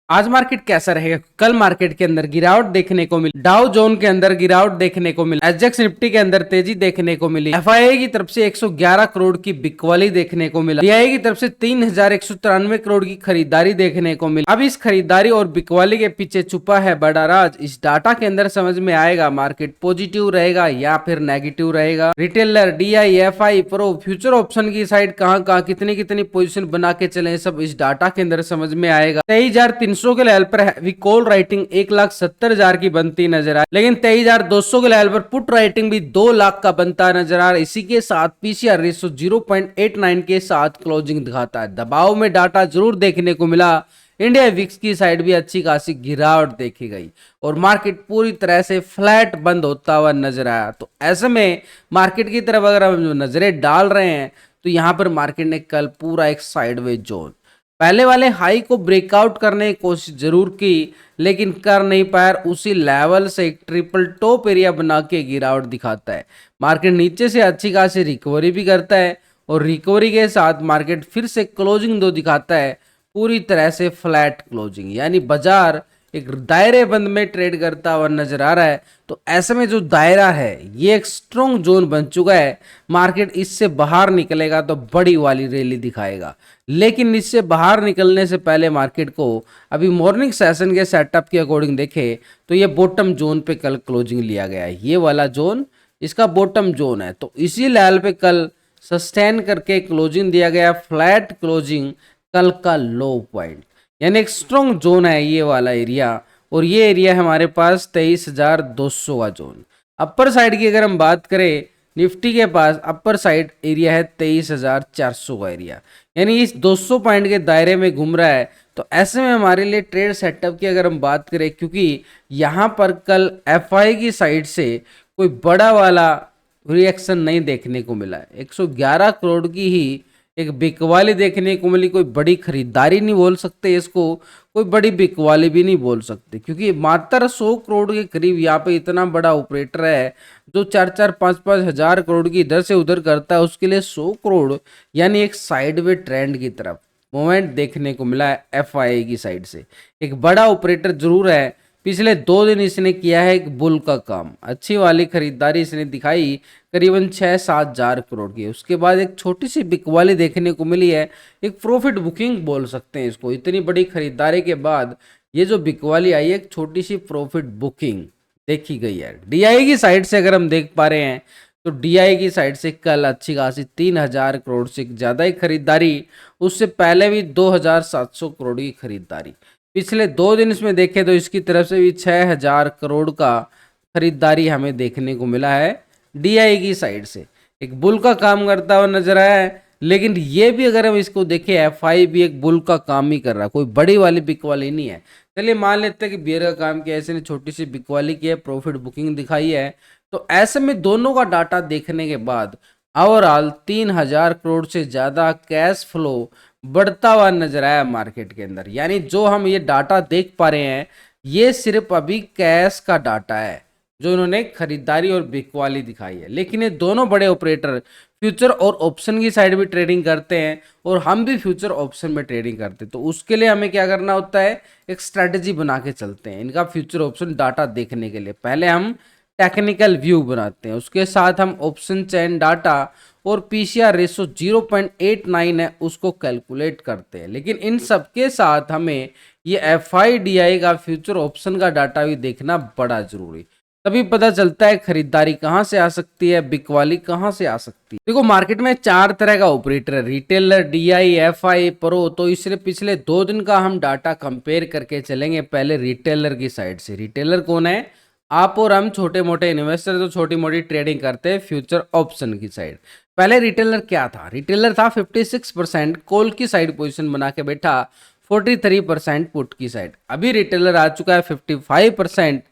आज मार्केट कैसा रहेगा? कल मार्केट के अंदर गिरावट देखने को मिली, डाउ जोन के अंदर गिरावट देखने को मिली, एसजेक्स निफ्टी के अंदर तेजी देखने को मिली, एफआईआई की तरफ से 111 करोड़ की बिकवाली देखने को मिला, डीआई की तरफ से 3193 करोड़ की खरीदारी देखने को मिली। अब इस खरीदारी और बिकवाली के पीछे छुपा है बड़ा राज, इस डाटा के अंदर समझ में आएगा। मार्केट पॉजिटिव रहेगा या फिर नेगेटिव रहेगा। Retailer, DI, FI, pro, future option की साइड कहां कहां कितनी कितनी पोजीशन बना के चले, सब इस डाटा के अंदर समझ में आएगा। 23,300 के लेवल पर हैवी कॉल राइटिंग 1,70,000 की बनती नजर आए, लेकिन 23,200 के लेवल पर पुट राइटिंग भी 2 लाख का बनता नजर आ रहा है। इसी के साथ पीसीआर रेशो 0.89 के साथ क्लोजिंग दिखाता है। दबाव में डाटा जरूर देखने को मिला। इंडिया विक्स की साइड भी अच्छी खासी गिरावट देखी गई और मार्केट पूरी तरह से फ्लैट बंद होता हुआ नजर आया। तो ऐसे में मार्केट की तरफ अगर हम नजरें डाल रहे हैं तो यहां पर मार्केट ने कल पूरा एक साइडवेज जोन, पहले वाले हाई को ब्रेकआउट करने की कोशिश जरूर की, लेकिन कर नहीं पाया। उसी लेवल से एक ट्रिपल टॉप एरिया बना के गिरावट दिखाता है। मार्केट नीचे से अच्छी खासी रिकवरी भी करता है और रिकवरी के साथ मार्केट फिर से क्लोजिंग दो दिखाता है, पूरी तरह से फ्लैट क्लोजिंग, यानी बाजार एक दायरे बंद में ट्रेड करता हुआ नजर आ रहा है। तो ऐसे में जो दायरा है ये एक स्ट्रॉन्ग जोन बन चुका है। मार्केट इससे बाहर निकलेगा तो बड़ी वाली रैली दिखाएगा, लेकिन इससे बाहर निकलने से पहले मार्केट को अभी मॉर्निंग सेशन के सेटअप के अकॉर्डिंग देखे तो ये बॉटम जोन पे कल क्लोजिंग लिया गया है। ये वाला जोन इसका बॉटम जोन है, तो इसी लेवल पे कल सस्टेन करके क्लोजिंग दिया गया, फ्लैट क्लोजिंग कल का लो पॉइंट, यानी एक स्ट्रॉन्ग जोन है ये वाला एरिया। और ये एरिया हमारे पास 23,200 का जोन। अपर साइड की अगर हम बात करें, निफ्टी के पास अपर साइड एरिया है 23,400 का एरिया, यानी इस 200 पॉइंट के दायरे में घूम रहा है। तो ऐसे में हमारे लिए ट्रेड सेटअप की अगर हम बात करें, क्योंकि यहाँ पर कल एफआई की साइड से कोई बड़ा वाला रिएक्शन नहीं देखने को मिला है। 111 करोड़ की ही एक बिकवाली देखने को मिली। कोई बड़ी खरीदारी नहीं बोल सकते इसको, कोई बड़ी बिकवाली भी नहीं बोल सकते, क्योंकि मात्र 100 करोड़ के करीब यहाँ पे इतना बड़ा ऑपरेटर है जो 4-4, 5-5 हजार करोड़ की इधर से उधर करता है। उसके लिए 100 करोड़ यानी एक साइडवे ट्रेंड की तरफ मोमेंट देखने को मिला है। एफआईआई की साइड से एक बड़ा ऑपरेटर जरूर है। पिछले 2 दिन इसने किया है एक बुल का काम, अच्छी वाली खरीदारी इसने दिखाई करीबन 6-7 हजार करोड़ की। उसके बाद एक छोटी सी बिकवाली देखने को मिली है, एक प्रॉफिट बुकिंग बोल सकते हैं इसको। इतनी बड़ी खरीदारी के बाद ये जो बिकवाली आई है, एक छोटी सी प्रॉफिट बुकिंग देखी गई है। डीआई की साइड से अगर हम देख पा रहे हैं तो डीआई की साइड से कल अच्छी खासी 3,000 करोड़ से ज्यादा ही खरीदारी, उससे पहले भी 2,700 करोड़ की खरीदारी। पिछले 2 दिन इसमें देखें तो इसकी तरफ से भी 6,000 करोड़ का खरीदारी हमें देखने को मिला है। डीआई की साइड से एक बुल का काम करता हुआ नजर आया है, लेकिन ये भी अगर हम इसको देखें, एफआई भी एक बुल का काम ही कर रहा है, कोई बड़ी वाली बिकवाली नहीं है। चलिए मान लेते हैं कि बियर का काम किया, ऐसे ने छोटी सी बिकवाली की है, प्रॉफिट बुकिंग दिखाई है। तो ऐसे में दोनों का डाटा देखने के बाद ओवरऑल 3,000 करोड़ से ज्यादा कैश फ्लो बढ़ता हुआ नजर आया मार्केट के अंदर। यानी जो हम ये डाटा देख पा रहे हैं ये सिर्फ अभी कैश का डाटा है जो इन्होंने खरीदारी और बिकवाली दिखाई है, लेकिन ये दोनों बड़े ऑपरेटर फ्यूचर और ऑप्शन की साइड भी ट्रेडिंग करते हैं और हम भी फ्यूचर ऑप्शन में ट्रेडिंग करते हैं। तो उसके लिए हमें क्या करना होता है, एक स्ट्रेटेजी बना के चलते हैं इनका फ्यूचर ऑप्शन डाटा देखने के लिए। पहले हम टेक्निकल व्यू बनाते हैं, उसके साथ हम ऑप्शन चेन डाटा और पीसीआर रेशो 0.89 है उसको कैलकुलेट करते हैं। लेकिन इन सब के साथ हमें ये एफआईडीआई का फ्यूचर ऑप्शन का डाटा भी देखना बड़ा जरूरी, तभी पता चलता है खरीदारी कहां से आ सकती है, बिकवाली कहां से आ सकती है। देखो मार्केट में 4 तरह का ऑपरेटर है, रिटेलर, डीआई, एफआई, प्रो। तो इसलिए पिछले 2 दिन का हम डाटा कंपेयर करके चलेंगे। पहले रिटेलर की साइड से, रिटेलर कौन है, आप और हम छोटे मोटे इन्वेस्टर जो छोटी मोटी ट्रेडिंग करते हैं फ्यूचर ऑप्शन की साइड। पहले रिटेलर क्या था, रिटेलर था 56% कॉल की साइड पोजीशन बना के बैठा, 43% पुट की साइड। अभी रिटेलर आ चुका है 55%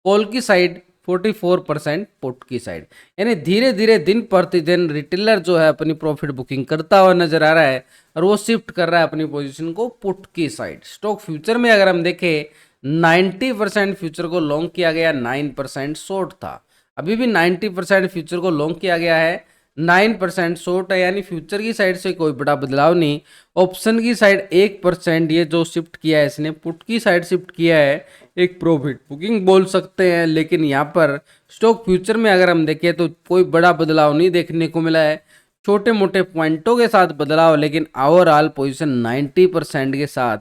कॉल की साइड, 44% पुट की साइड। यानी धीरे धीरे दिन प्रतिदिन रिटेलर जो है अपनी प्रॉफिट बुकिंग करता हुआ नजर आ रहा है और वो शिफ्ट कर रहा है अपनी पोजीशन को पुट की साइड। स्टॉक फ्यूचर में अगर हम देखें 90% फ्यूचर को लॉन्ग किया गया, 9% शॉर्ट था। अभी भी 90% फ्यूचर को लॉन्ग किया गया है, 9% शॉर्ट है, यानी फ्यूचर की साइड से कोई बड़ा बदलाव नहीं। ऑप्शन की साइड 1% ये जो शिफ्ट किया है इसने, पुट की साइड शिफ्ट किया है, एक प्रॉफिट बुकिंग बोल सकते हैं। लेकिन यहाँ पर स्टॉक फ्यूचर में अगर हम देखें तो कोई बड़ा बदलाव नहीं देखने को मिला है, छोटे मोटे पॉइंटों के साथ बदलाव। लेकिन ओवरऑल पोजीशन 90% के साथ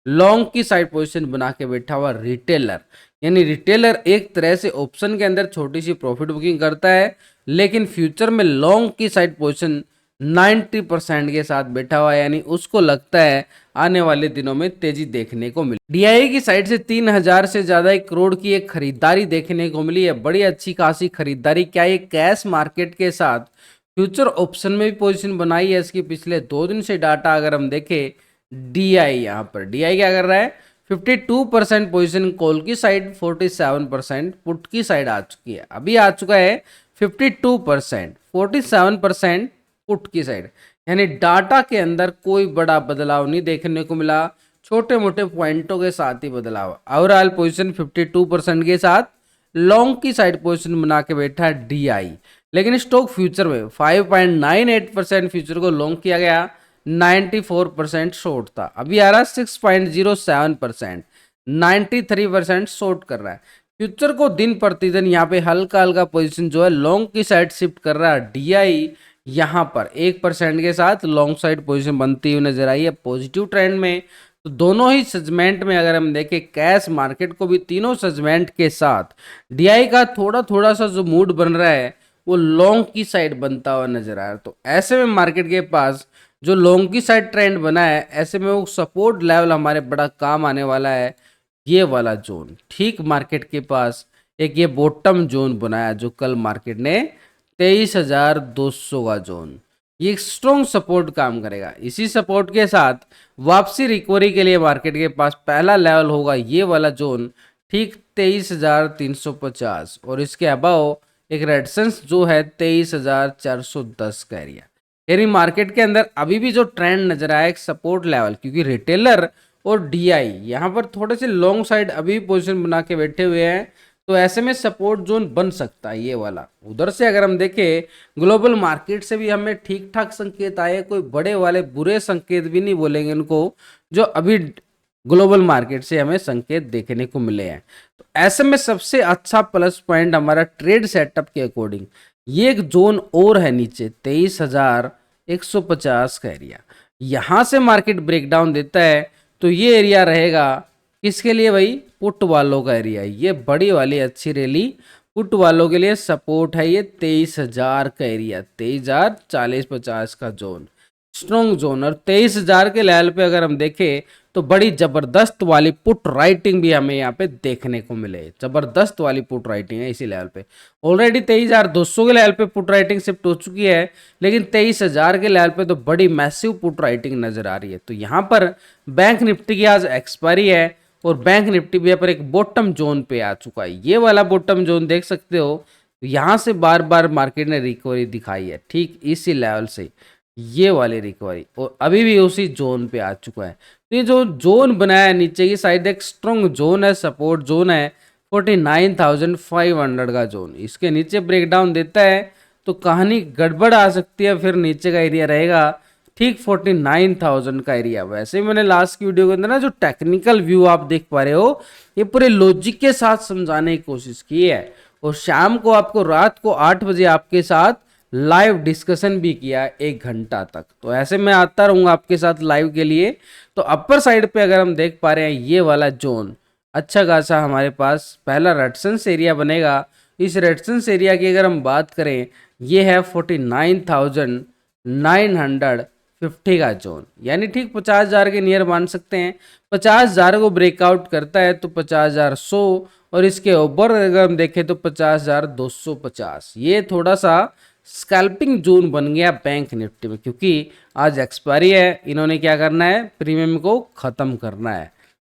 लॉन्ग की साइड पोजीशन बना के बैठा हुआ रिटेलर, यानी रिटेलर एक तरह से ऑप्शन के अंदर छोटी सी प्रॉफिट बुकिंग करता है, लेकिन फ्यूचर में लॉन्ग की साइड पोजीशन 90% के साथ बैठा हुआ है, यानी उसको लगता है आने वाले दिनों में तेजी देखने को मिली। डीआई की साइड से 3000 से ज्यादा 1 करोड़ की एक खरीदारी देखने को मिली है, बड़ी अच्छी खासी खरीदारी। क्या ये कैश मार्केट के साथ फ्यूचर ऑप्शन में भी पोजीशन बनाई है? इसकी पिछले 2 दिन से डाटा अगर हम देखें, डीआई यहाँ पर डीआई क्या कर रहा है, 52% पोजीशन कॉल की साइड, 47% पुट की साइड आ चुकी है। अभी आ चुका है 52%, 47% पुट की साइड, यानी डाटा के अंदर कोई बड़ा बदलाव नहीं देखने को मिला, छोटे मोटे पॉइंटों के साथ ही बदलाव। ओवरऑल पोजीशन 52% के साथ लॉन्ग की साइड पोजीशन बना के बैठा है डीआई। लेकिन स्टॉक फ्यूचर में 5.98% फ्यूचर को लॉन्ग किया गया, 94% शॉर्ट था। अभी आ रहा 6.07%, 93% शॉर्ट कर रहा है। फ्यूचर को दिन प्रतिदिन यहाँ पे हल्का हल्का पोजीशन जो है लॉन्ग की साइड शिफ्ट कर रहा है डीआई। यहाँ पर 1% के साथ लॉन्ग साइड पोजीशन बनती हुई नजर आई है पॉजिटिव ट्रेंड में। तो दोनों ही सेगमेंट में अगर हम देखें, कैश मार्केट को भी तीनों सेगमेंट के साथ डीआई का थोड़ा थोड़ा सा जो मूड बन रहा है वो लॉन्ग की साइड बनता हुआ नजर आ रहा है। तो ऐसे में मार्केट के पास जो लॉन्ग की साइड ट्रेंड बना है, ऐसे में वो सपोर्ट लेवल हमारे बड़ा काम आने वाला है, ये वाला जोन। ठीक मार्केट के पास एक ये बॉटम जोन बनाया जो कल मार्केट ने 23,200 का जोन, ये स्ट्रॉन्ग सपोर्ट काम करेगा। इसी सपोर्ट के साथ वापसी रिकवरी के लिए मार्केट के पास पहला लेवल होगा ये वाला जोन, ठीक 23,350, और इसके अबाव एक रेजिस्टेंस जो है 23,410 का एरिया। यानी मार्केट के अंदर अभी भी जो ट्रेंड नजर आया एक सपोर्ट लेवल, क्योंकि रिटेलर और डीआई यहाँ पर थोड़े से लॉन्ग साइड अभी पोजीशन बना के बैठे हुए हैं, तो ऐसे में सपोर्ट जोन बन सकता है ये वाला। उधर से अगर हम देखें, ग्लोबल मार्केट से भी हमें ठीक ठाक संकेत आए, कोई बड़े वाले बुरे संकेत भी नहीं बोलेंगे उनको, जो अभी ग्लोबल मार्केट से हमें संकेत देखने को मिले हैं। तो ऐसे में सबसे अच्छा प्लस पॉइंट हमारा ट्रेड सेटअप के अकॉर्डिंग ये एक जोन और है नीचे 23,150 का एरिया, यहां से मार्केट ब्रेकडाउन देता है तो ये एरिया रहेगा किसके लिए भाई, पुट वालों का एरिया। ये बड़ी वाली अच्छी रैली पुट वालों के लिए सपोर्ट है, ये 23,000 का एरिया, 23,000 40-50 का जोन, स्ट्रॉन्ग जोन। और 23,000 के लेवल पे अगर हम देखें तो बड़ी जबरदस्त वाली पुट राइटिंग भी हमें यहाँ पे देखने को मिले, जबरदस्त वाली पुट राइटिंग है इसी लेवल पे। ऑलरेडी 23,200 के लेवल पे पुट राइटिंग शिफ्ट हो चुकी है, लेकिन 23,000 के लेवल पे तो बड़ी मैसिव पुट राइटिंग नजर आ रही है। तो यहाँ पर बैंक निफ्टी की आज एक्सपायरी है और बैंक निफ्टी भी यहाँ पर एक बॉटम जोन पे आ चुका है, ये वाला बॉटम जोन देख सकते हो। यहाँ से बार बार मार्केट ने रिकवरी दिखाई है, ठीक इसी लेवल से ये वाली रिकवरी, और अभी भी उसी जोन पे आ चुका है। तो ये जो जोन बनाया है नीचे की साइड एक स्ट्रॉन्ग जोन है, सपोर्ट जोन है 49,500 का जोन। इसके नीचे ब्रेकडाउन देता है तो कहानी गड़बड़ आ सकती है, फिर नीचे का एरिया रहेगा ठीक 49,000 का एरिया। वैसे मैंने लास्ट की वीडियो के अंदर ना जो टेक्निकल व्यू आप देख पा रहे हो, ये पूरे लॉजिक के साथ समझाने की कोशिश की है, और शाम को आपको रात को 8 बजे आपके साथ लाइव डिस्कशन भी किया 1 घंटा तक। तो ऐसे मैं आता रहूंगा आपके साथ लाइव के लिए। तो अपर साइड पे अगर हम देख पा रहे हैं ये वाला जोन अच्छा खासा हमारे पास पहला रेजिस्टेंस एरिया बनेगा। इस रेजिस्टेंस एरिया की अगर हम बात करें, ये है 49,950 का जोन, यानी ठीक 50,000 के नियर मान सकते हैं। 50,000 को ब्रेकआउट करता है तो 50,100, और इसके ऊपर अगर हम देखें तो 50,250। ये थोड़ा सा स्कैल्पिंग जोन बन गया बैंक निफ्टी में, क्योंकि आज एक्सपायरी है, इन्होंने क्या करना है, प्रीमियम को ख़त्म करना है।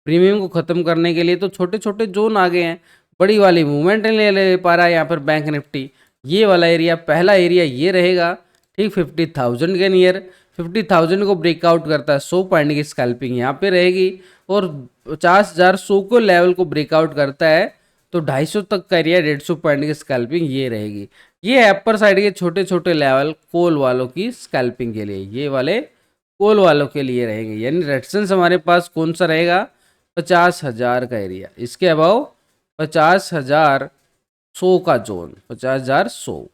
प्रीमियम को ख़त्म करने के लिए तो छोटे छोटे जोन आ गए हैं, बड़ी वाली मूवमेंट नहीं ले पा रहा है यहाँ पर बैंक निफ्टी। ये वाला एरिया पहला एरिया ये रहेगा ठीक 50,000 के नियर, 50,000 को ब्रेकआउट करता है 100 पॉइंट की स्कैल्पिंग यहाँ पे रहेगी, और 50,100 को लेवल को ब्रेकआउट करता है तो 250 तक का एरिया 150 पॉइंट की स्कैल्पिंग ये रहेगी। ये है अपर साइड के छोटे छोटे लेवल कॉल वालों की स्कैल्पिंग के लिए, ये वाले कॉल वालों के लिए रहेंगे। यानी रेजिस्टेंस हमारे पास कौन सा रहेगा, 50,000 का एरिया, इसके अबाव 50,000 100 का जोन, 50,100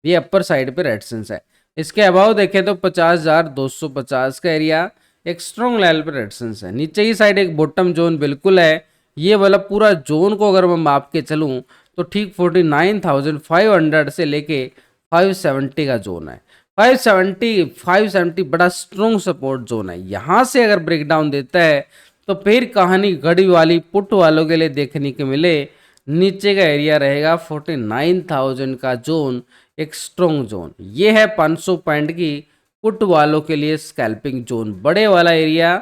ये अपर साइड पे रेजिस्टेंस है। इसके अबाव देखें तो 50,250 का एरिया एक स्ट्रॉन्ग लेवल पे रेजिस्टेंस है। नीचे की साइड एक बॉटम जोन बिल्कुल है, ये वाला पूरा जोन को अगर मैं माप के चलूँ तो ठीक 49,500 से लेके 570 का जोन है। 570 बड़ा स्ट्रॉन्ग सपोर्ट जोन है। यहाँ से अगर ब्रेकडाउन देता है तो फिर कहानी घड़ी वाली पुट वालों के लिए देखने को मिले। नीचे का एरिया रहेगा 49,000 का जोन, एक स्ट्रॉन्ग जोन। ये है 500 पॉइंट की पुट वालों के लिए स्कैल्पिंग जोन। बड़े वाला एरिया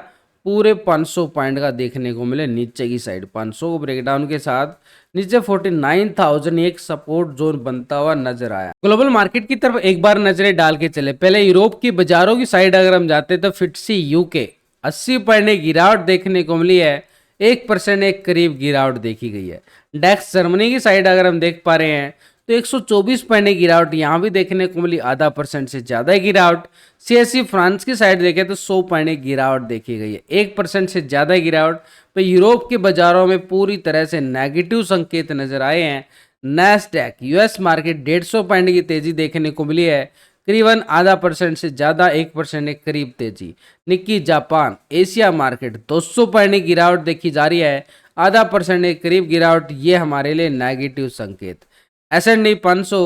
पूरे 500 पॉइंट का देखने को मिले नीचे की साइड, 500 को ब्रेकडाउन के साथ नीचे 49,000 एक सपोर्ट जोन बनता हुआ नजर आया। ग्लोबल मार्केट की तरफ एक बार नजरें डाल के चले। पहले यूरोप की बाजारों की साइड अगर हम जाते तो FTSE यूके 80 पॉइंट की गिरावट देखने को मिली है, 1% एक करीब गिरावट देखी गई है। डेक्स जर्मनी की साइड अगर हम देख पा रहे हैं तो 124 पॉइंट की गिरावट यहाँ भी देखने को मिली, आधा % से ज्यादा गिरावट। CAC फ्रांस की साइड देखें तो 100 पॉइंट की गिरावट देखी गई है, 1% से ज्यादा गिरावट। तो यूरोप के बाजारों में पूरी तरह से नेगेटिव संकेत नजर आए हैं। नैस्डैक यूएस मार्केट 150 पॉइंट की तेजी देखने को मिली है, करीबन आधा % से ज्यादा, 1% के करीब तेजी। Nikki Japan Asia market 200 point की गिरावट देखी जा रही है, आधा % के करीब गिरावट, ये हमारे लिए नेगेटिव संकेत। S&P 500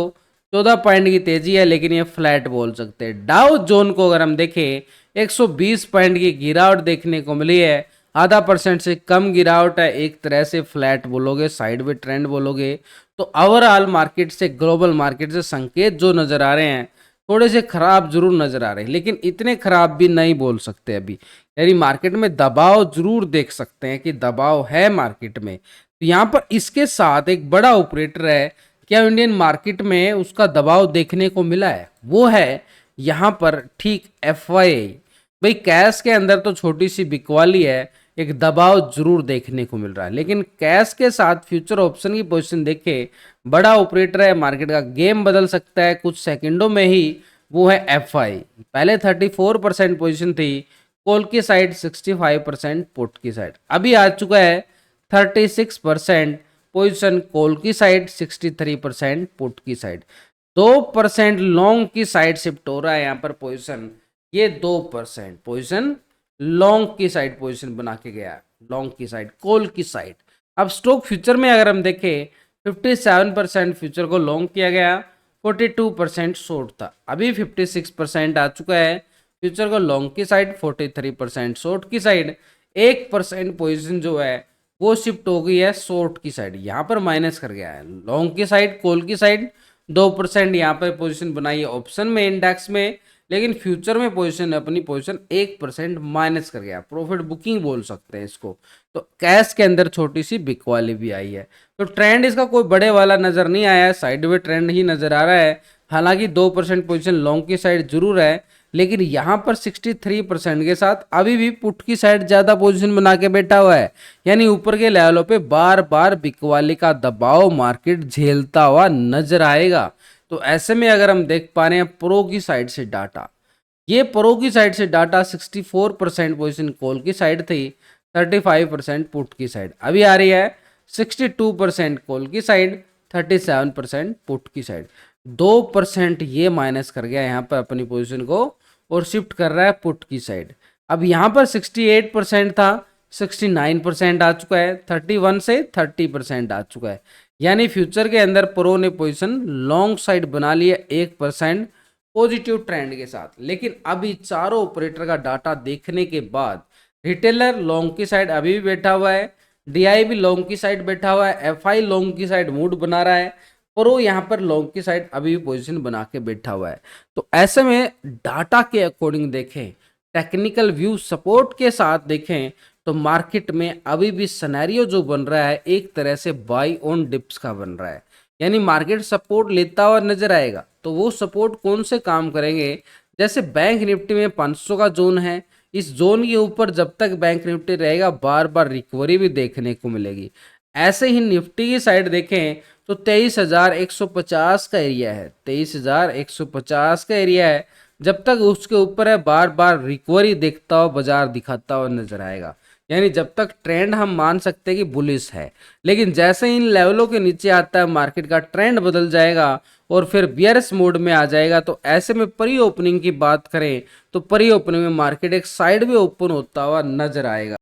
14 पॉइंट की तेजी है, लेकिन ये फ्लैट बोल सकते हैं। डाउ जोन को अगर हम देखें 120 पॉइंट की गिरावट देखने को मिली है, आधा % से कम गिरावट है, एक तरह से फ्लैट बोलोगे, साइडवे ट्रेंड बोलोगे। तो ओवरऑल मार्केट से, ग्लोबल मार्केट से संकेत जो नजर आ रहे हैं थोड़े से खराब जरूर नजर आ रहे हैं, लेकिन इतने खराब भी नहीं बोल सकते अभी। यानी मार्केट में दबाव जरूर देख सकते हैं कि दबाव है मार्केट में। तो यहाँ पर इसके साथ एक बड़ा ऑपरेटर है, क्या इंडियन मार्केट में उसका दबाव देखने को मिला है, वो है यहाँ पर ठीक FYI। भाई कैश के अंदर तो छोटी सी बिकवाली है, एक दबाव जरूर देखने को मिल रहा है, लेकिन कैश के साथ फ्यूचर ऑप्शन की पोजीशन देखे, बड़ा ऑपरेटर है, मार्केट का गेम बदल सकता है कुछ सेकंडों में ही, वो है FI। पहले 34% पोजीशन थी कॉल की साइड, 65% पुट की साइड, अभी आ चुका है 36% पोजीशन कॉल की साइड, 63% पुट की साइड। 2% लॉन्ग की साइड शिफ्ट हो रहा है यहाँ पर पोजीशन, ये 2% पोजीशन लॉन्ग की साइड पोजीशन बना के गया, लॉन्ग की साइड, कॉल की साइड। अब स्टॉक फ्यूचर में अगर हम देखें 57% फ्यूचर को लॉन्ग किया गया, 42% शॉर्ट था, अभी 56% आ चुका है फ्यूचर को लॉन्ग की साइड, 43% शॉर्ट की साइड। 1% पोजीशन जो है वो शिफ्ट हो गई है शॉर्ट की साइड, यहाँ पर माइनस कर गया है लॉन्ग की साइड, कॉल की साइड 2% यहाँ पर पोजीशन बनाई है ऑप्शन में, इंडेक्स में, लेकिन फ्यूचर में पोजीशन अपनी पोजीशन 1% माइनस कर गया, प्रॉफिट बुकिंग बोल सकते हैं इसको। तो कैश के अंदर छोटी सी बिकवाली भी आई है। तो ट्रेंड इसका कोई बड़े वाला नजर नहीं आया है, साइडवे ट्रेंड ही नजर आ रहा है। हालांकि 2% पोजीशन लॉन्ग की साइड जरूर है, लेकिन यहाँ पर 63% के साथ अभी भी पुट की साइड ज्यादा पोजीशन बना के बैठा हुआ है। यानी ऊपर के लेवलों पे बार बार बिकवाली का दबाव मार्केट झेलता हुआ नजर आएगा। तो ऐसे में अगर हम देख पा रहे हैं प्रो की साइड से डाटा, ये प्रो की साइड से डाटा 64% पोजीशन कॉल की साइड थी, 35% पुट की साइड, अभी आ रही है 62% कॉल की साइड, 37% पुट की साइड। 2% ये माइनस कर गया यहाँ पर अपनी पोजीशन को और शिफ्ट कर रहा है पुट की साइड। अब यहाँ पर 68% था, 69% आ चुका है, 31 से 30% आ चुका है। यानी फ्यूचर के अंदर प्रो ने पोजीशन लॉन्ग साइड बना लिया 1% पॉजिटिव ट्रेंड के साथ। लेकिन अभी चारों ऑपरेटर का डाटा देखने के बाद रिटेलर लॉन्ग की साइड अभी भी बैठा हुआ है, DI भी लॉन्ग की साइड बैठा हुआ है, FI लॉन्ग की साइड मूड बना रहा है, प्रो यहाँ पर लॉन्ग की साइड अभी भी पोजीशन बना के बैठा हुआ है। तो ऐसे में डाटा के अकॉर्डिंग देखें, टेक्निकल व्यू सपोर्ट के साथ देखें, तो मार्केट में अभी भी सिनेरियो जो बन रहा है एक तरह से बाई ऑन डिप्स का बन रहा है। यानी मार्केट सपोर्ट लेता हुआ नजर आएगा। तो वो सपोर्ट कौन से काम करेंगे, जैसे बैंक निफ्टी में 500 का जोन है, इस जोन के ऊपर जब तक बैंक निफ्टी रहेगा बार बार रिकवरी भी देखने को मिलेगी। ऐसे ही निफ्टी की साइड देखें तो 23,150 का एरिया है, 23,150 का एरिया है। जब तक उसके ऊपर है बार बार रिकवरी देखता हो बाजार दिखाता हुआ नजर आएगा, यानी जब तक ट्रेंड हम मान सकते हैं कि बुलिश है। लेकिन जैसे इन लेवलों के नीचे आता है मार्केट का ट्रेंड बदल जाएगा और फिर बियर्स मोड में आ जाएगा। तो ऐसे में प्री ओपनिंग की बात करें तो प्री ओपनिंग में मार्केट एक साइड में ओपन होता हुआ नजर आएगा।